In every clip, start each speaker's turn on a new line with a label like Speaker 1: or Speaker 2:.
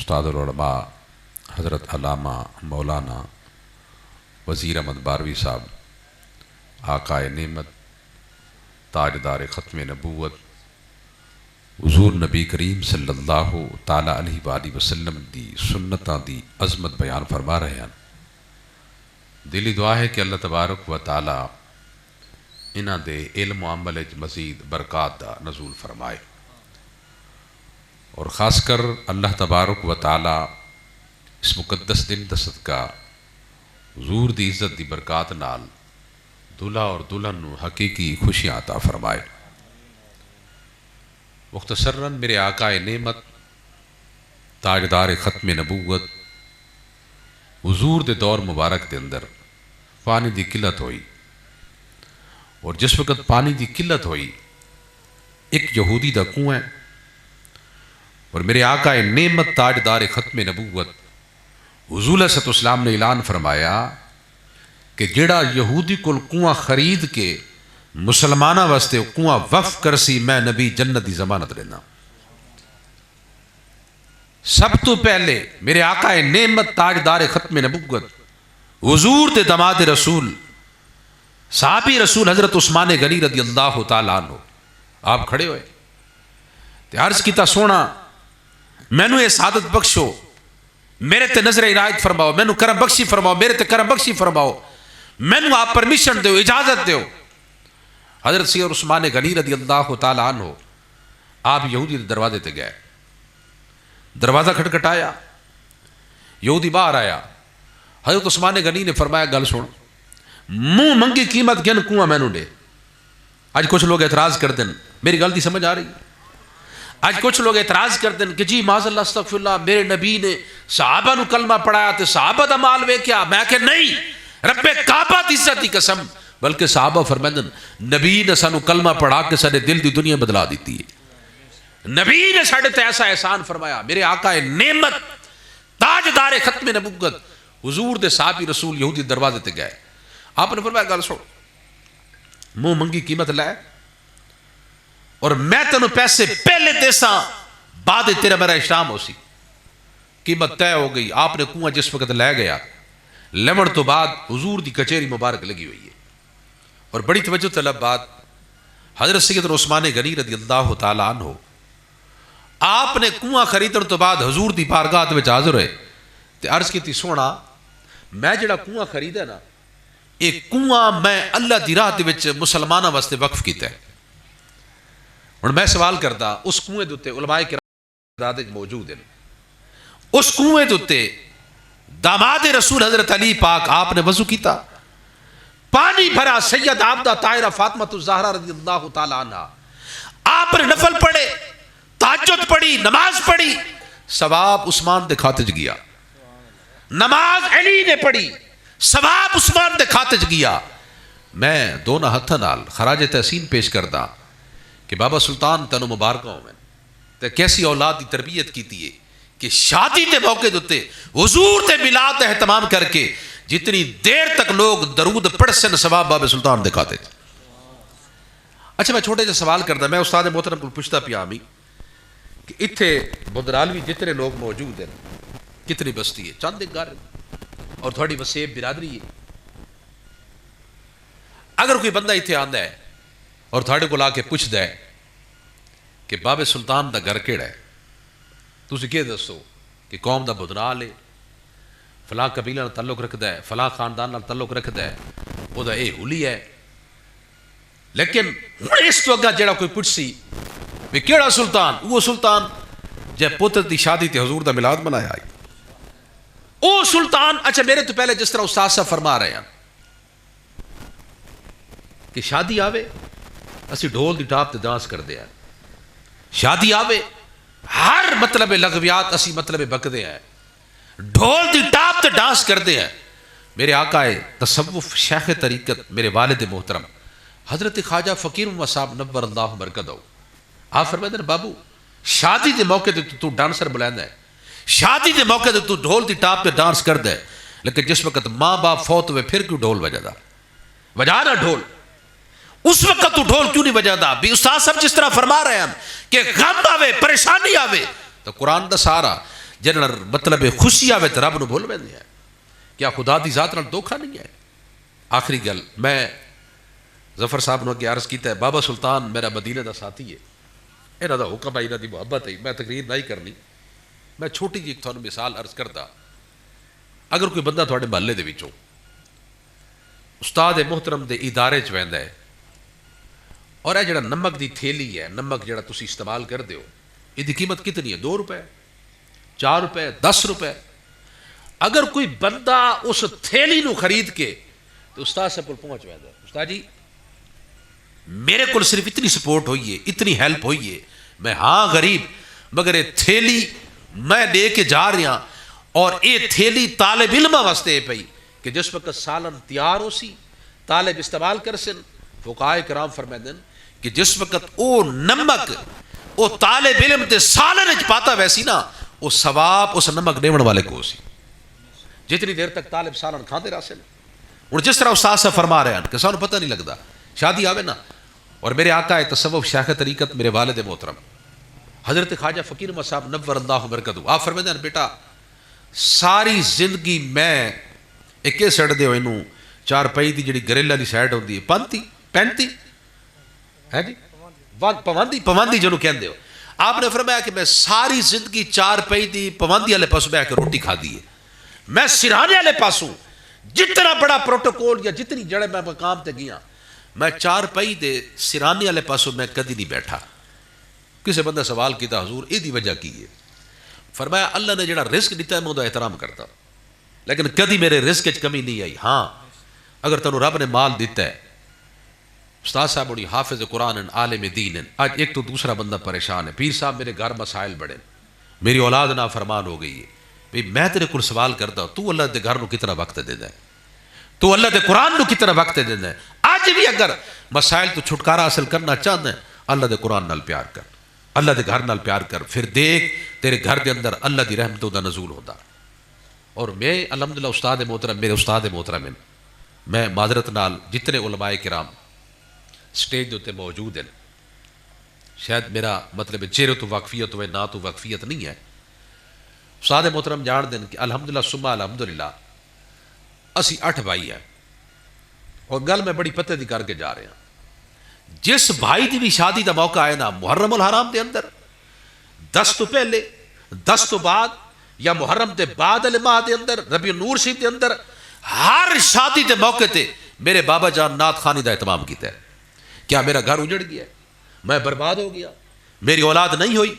Speaker 1: استاد العلماء حضرت علامہ مولانا وزیر احمد باروی صاحب، آقائے نعمت تاجدار ختم نبوت حضور نبی کریم صلی اللہ تعالیٰ علیہ وآلہ وسلم دی سنتاں دی عظمت بیان فرما رہے ہیں۔ دلی دعا ہے کہ اللہ تبارک و تعالیٰ انہاں دے علم و عمل وچ مزید برکات دا نزول فرمائے، اور خاص کر اللہ تبارک و تعالیٰ اس مقدس دن دا صدقہ حضور دی عزت دی برکات نال دلہا اور دلہن نو حقیقی خوشیاں عطا فرمائے۔ مختصراً میرے آقائے نعمت تاجدار ختم نبوت حضور دے دور مبارک دے اندر پانی دی قلت ہوئی، اور جس وقت پانی دی قلت ہوئی ایک یہودی دا کنواں، اور میرے آقائے نعمت تاجدار ختم نبوت حضور صلی اللہ علیہ وسلم نے اعلان فرمایا کہ جڑا یہودی کل کنواں خرید کے مسلمانہ واسطے کنواں وقف کرسی، میں نبی جنت دی ضمانت لینا۔ سب تو پہلے میرے آقائے نعمت تاجدار ختم نبوت حضور دے داماد رسول صحابی رسول حضرت عثمان غنی رضی اللہ تعالیٰ عنہ آپ کھڑے ہوئے تے عرض کیتا، سونا مینوں یہ سعادت بخشو، میرے تے نظر عنایت فرماؤ، مینوں کرم بخشی فرماؤ، میرے تے کرم بخشی فرماؤ، مینوں آپ پرمیشن دیو، اجازت دیو۔ حضرت سید عثمان غنی رضی اللہ تعالیٰ عنہ آپ یہودی دروازے تے گئے، دروازہ کھٹکھٹایا، یہودی باہر آیا، حضرت عثمان غنی نے فرمایا گل سن، منہ منگی قیمت گن کنواں مینوں دے۔ آج کچھ لوگ اعتراض کر دیں، میری گل دی سمجھ آ رہی؟ آج کچھ لوگ اعتراض کر دیں کہ جی معاذ اللہ استغفر اللہ، میرے نبی نے صحابہ نو کلمہ پڑھایا تے صحابہ دا مال ویکھیا۔ میں کہ نہیں، رب کعبہ دی عزت دی قسم، بلکہ صحابہ فرماندے نبی نے سانو کلمہ پڑھا کے سارے دل دی دنیا بدلا دیتی ہے، نبی نے ساڈے تے ایسا احسان فرمایا۔ میرے آقا نعمت تاجدار ختم نبوت حضور دے صحابی رسول یہودی دروازے تے گئے، آپ نے فرمایا گل سن، منہ منگی قیمت لے اور میں تینوں پیسے پہلے دیساں، بعد تیرا میرا اشتام ہو سی۔ قیمت طے ہو گئی، آپ نے کنواں جس وقت لے گیا، لیمن تو بعد حضور دی کچہری مبارک لگی ہوئی ہے۔ اور بڑی توجہ طلب بات، حضرت سید عثمان غنی رضی اللہ تعالیٰ عنہ آپ نے کنواں خریدن تو بعد حضور دی بارگاہ وچ حاضر ہوئے تے عرض کیتی، سونا میں جڑا کنواں خریدا نا، ایک کنواں میں اللہ دی راہ دے وچ مسلماناں واسطے وقف کیتا ہے۔ اور میں سوال کرتا، اس کنویں دوتے علماء کرام موجود ہیں، اس کنویں دوتے داماد رسول حضرت علی پاک آپ نے وضو کیتا، پانی بھرا، سید عابدہ طاہرہ فاطمہ الزہرا رضی اللہ تعالیٰ عنہ آپ نے نفل پڑھے، تہجد پڑھی، نماز پڑھی، ثواب عثمان دے کھاتے چ گیا۔ نماز علی نے پڑھی، ثواب عثمان دے کھاتے چ گیا۔ میں دونوں ہتھاں نال خراج تحسین پیش کردا کہ بابا سلطان تینوں مبارکاں ہوئے تے کیسی اولاد دی تربیت کیتی ہے کہ شادی دے موقع دوتے حضور دے میلاد اہتمام کر کے جتنی دیر تک لوگ درود پڑھ سن ثواب بابا سلطان دکھاتے تھے۔ اچھا میں چھوٹے سے سوال کرتا، میں استاد محترم کو پوچھتا پیا ہمیں کہ اتھے بدرالوی جتنے لوگ موجود ہیں، کتنی بستی ہے؟ چند ایک گھر اور تھوڑی وسیع برادری ہے۔ اگر کوئی بندہ اتھے آندا ہے اور تھوڑے کو لا کے پوچھ دے کہ بابے سلطان دا گھر کیڑا ہے، تسی کہہ دسو کہ قوم دا بدنال ہے، فلاں قبیلہ نال تعلق رکھدا ہے، فلاں خاندان نال تعلق رکھدا ہے، وہ دا اے ہولی ہے۔ لیکن ہن اس تو اگا جڑا کوئی پوچھ سی بھی کیڑا سلطان، وہ سلطان جے پتر دی شادی تے حضور دا میلاد منایا ہے، او سلطان۔ اچھا میرے تو پہلے جس طرح استاد صاحب فرما رہے ہیں کہ شادی آوے اسی ڈھول دی ٹاپ تے ڈانس کر دے ہیں، شادی آوے ہر مطلب لغویات اسی مطلب بکدے ہیں، ڈھول دی ٹاپ تے ڈانس کر دے ہیں۔ میرے آقا تصوف شیخ طریقت میرے والد محترم حضرت خواجہ فقیر محمد صاحب نور اللہ مرکزہ آپ فرماتے ہیں بابو شادی دے موقع تے تو ڈانسر بلیندا ہے، شادی دے موقع تے تو ڈھول دی ٹاپ تے ڈانس کر دے، لیکن جس وقت ماں باپ فوت ہوئے پھر کیوں ڈھول بجا دا؟ بجا نہ ڈھول، اس وقت تو ڈھول کیوں نہیں بجا دا؟ بھی استاد صاحب جس طرح فرما رہے ہیں کہ غم آوے، پریشانی آوے تو قرآن دا سہارا، جنہاں مطلب خوشی آوے تے رب نو بھول ویندے ہیں. کیا خدا دی ذات نال دھوکھا نہیں ہے؟ آخری گل میں ظفر صاحب نو اگے عرض کیتا ہے، بابا سلطان میرا مدینے دا ساتھی ہے، انہاں دا حکم ہے، انہاں دی محبت ہے، میں تقریر نہیں کرنی. میں چھوٹی جی تھانوں مثال عرض کردا. اگر کوئی بندہ تھوڑے محلے دے وچوں استاد محترم دے ادارے چ ویندا ہے اور اے جڑا نمک دی تھیلی ہے، نمک جڑا تسی استعمال کردے ہو، یہ دی قیمت کتنی ہے؟ 2 روپے، 4 روپے، 10 روپے. اگر کوئی بندہ اس تھیلی نو خرید کے تو استاد سے پہنچ ویندا ہے، استاد جی میرے کو صرف اتنی سپورٹ ہوئی ہے، اتنی ہیلپ ہوئی ہے، میں ہاں غریب مگر یہ تھیلی میں لے کے جا رہا اور یہ تھیلی طالب علم واسطے پئی کہ جس وقت سالن تیار ہو سی طالب استعمال کر سن. فقہائے کرام فرمائیں کہ جس وقت او نمک او طالب علم تے سالن وچ پاتا ویسی نا او ثواب اس نمک دیون والے کو سی جتنی دیر تک طالب سالن کھاندے رہ سن. اور جس طرح استاد سے فرما رہے ہیں کہ سانوں پتہ نہیں لگتا شادی آوے نا اور میرے آقا تصوف شیخ طریقت میرے والد محترم حضرت خواجہ فقیر احمد صاحب نور اللہ مرکزہ آپ فرماتے ہیں بیٹا ساری زندگی میں ایک سائڈ دے اینو 4 پئی دی جڑی گریل والی سائڈ ہوندی ہے 35 ہے جی پواندی جنوں کہندے ہو. آپ نے فرمایا کہ میں ساری زندگی 4 پئی دی پواندی والے پاسوں بیٹھ کے روٹی کھا دی ہے. میں سرانے والے پاسوں جتنا بڑا پروٹوکول یا جتنی جڑے میں مقام تے گیا میں 4 پئی دے سرانے والے پاسوں میں کدی نہیں بیٹھا. کسی بندہ سوال کیتا حضور یہ دی وجہ کی ہے؟ فرمایا اللہ نے جڑا رزق دیتا ہے میں اوندا احترام کرتا لیکن کدی میرے رزق وچ کمی نہیں آئی. ہاں اگر تینوں رب نے مال دیتا ہے استاد صاحب بڑی حافظ قرآن عالم دین آج ایک تو دوسرا بندہ پریشان ہے پیر صاحب میرے گھر مسائل بڑے میری اولاد نافرمان ہو گئی ہے بھئی میں تیرے کو سوال کرتا ہوں تو اللہ دے گھر نو کتنا وقت دیندا ہے تو اللہ دے قرآن نو کتنا وقت دیندا ہے. آج بھی اگر مسائل تو چھٹکارا حاصل کرنا چاہتا ہے اللہ دے قرآن نال پیار کر اللہ دے گھر نال پیار کر پھر دیکھ تیرے گھر دے اندر اللہ دی رحمتوں دا نزول ہوتا. اور میں الحمدللہ استاد محترم میرے استاد محترم میں معذرت نال جتنے علماء کرام سٹیج دے موجود ہیں شاید میرا مطلب چہرے تو واقفیت ہوئے نہ تو واقفیت نہیں ہے استاد محترم جان دیں کہ الحمدللہ ثم الحمدللہ اسی 8 بھائی ہیں اور گل میں بڑی پتے دی کر کے جا رہے ہیں. جس بھائی دی بھی شادی دا موقع آئے نا محرم الحرام دے اندر 10 تو پہلے 10 تو بعد یا محرم دے بعد ماہ دے اندر ربیع النور شریف دے اندر ہر شادی دے موقع تے میرے بابا جان نعت خوانی دا اہتمام کیتا ہے. کیا میرا گھر اجڑ گیا میں برباد ہو گیا میری اولاد نہیں ہوئی؟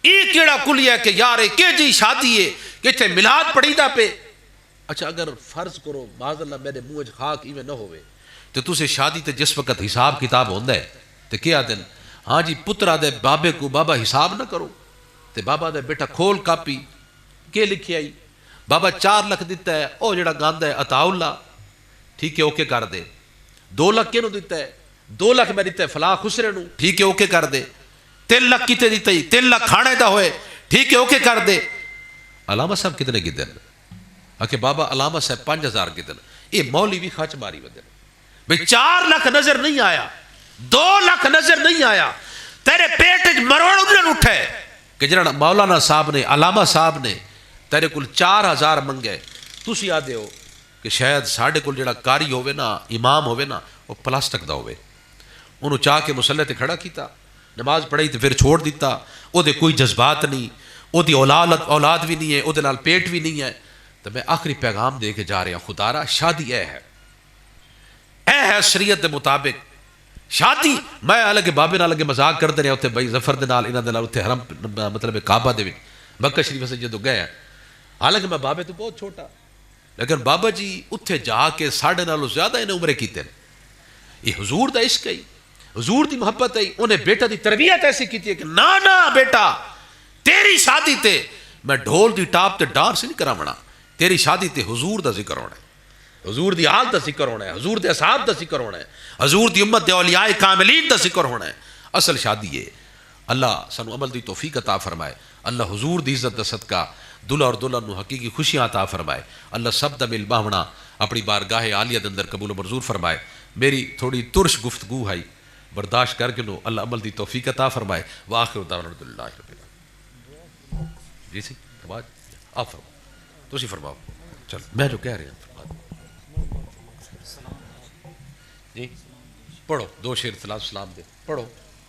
Speaker 1: یہ کیڑا کلی ہے کہ یار کہ جی شادی ہے کہ اتنے میلاد پڑھی دا پہ. اچھا اگر فرض کرو معاذ اللہ میرے منہ وچ خاک ایویں نہ ہوئے تو تسے شادی تے جس وقت حساب کتاب ہوندا ہے تے کیا دن ہاں جی پترا دے بابے کو بابا حساب نہ کرو تے بابا دے بیٹا کھول کاپی کے لکھی آئی بابا 4 لاکھ دیتا ہے او جڑا گاندا ہے عطا اللہ ٹھیک ہے اوکے کر دے 2 لاکھ کینوں دیتا ہے 2 لاکھ میں دیتا ہے فلاں خسرے نو ٹھیک ہے اوکے کر دے 3 لاکھ کتے دیتا ہے 3 لاکھ کھانے دا ہوئے ٹھیک ہے اوکے کر دے. علامہ صاحب کتنے کی دن کہ بابا علامہ صاحب 5000 کی دن یہ مولی بھی خاچ ماری ودن بھئی 4 لاکھ نظر نہیں آیا 2 لاکھ نظر نہیں آیا تیرے پیٹ مروڑ انہیں اٹھے کہ جنہاں مولانا صاحب نے علامہ صاحب نے تیرے کل 4000 منگے تسی آدھے ہو کہ شاید ساڑھے کل جڑا کاری ہوئے نا امام ہوئے نا وہ پلاسٹک دا ہوئے انہوں چاہ کے مسلح تے کھڑا کیتا نماز پڑھائی تے پھر چھوڑ دیتا او دے کوئی جذبات نہیں او دی اولاد بھی نہیں ہے او دے نال پیٹ بھی نہیں ہے. تو میں آخری پیغام دے کے جا رہا ہوں خدا را شادی اے ہے شریعت دے مطابق شادی میں الگ بابے نال لگے مذاق کرتے رہے ہوتے بھائی ظفر دے نال انہاں دے نال اوتھے حرم مطلب کعبہ دے وچ مکہ شریف سے جدوں گئے حالانکہ میں بابے تو بہت چھوٹا لیکن بابا جی اتھے جا کے ساڑھے نالوں زیادہ انہیں عمرے کیتے ہیں. یہ حضور دا عشق ہے حضور دی محبت ہے انہیں بیٹا دی تربیت ایسی کیتی ہے کہ نا بیٹا تیری شادی تے میں ڈھول دی ٹاپ تے ڈانس نہیں کراونا تیری شادی تے حضور دا ذکر ہونا ہے حضور دی آل دا ذکر ہونا ہے حضور دے اصحاب دا ذکر ہونا ہے حضور دی امت دے اولیاء کاملین دا ذکر ہونا ہے. اصل شادی ہے اللہ سانو عمل دی توفیق عطا فرمائے اللہ حضور دی عزت دا صدقہ دلہا اور دلہن نو حقیقی خوشیاں عطا فرمائے اللہ سب دا مل باہنا اپنی بارگاہ عالیہ دے اندر قبول و منظور فرمائے. میری تھوڑی ترش گفتگو ہے برداشت کر کے لو اللہ عمل دی توفیق عطا فرمائے. واخر دعوانا الحمدللہ رب العالمین. جی سی فرما آپ فرماؤ تسی فرماؤ چل میں جو کہہ رہا ہوں فرما جی پڑھو 2 شعر سلام دے پڑھو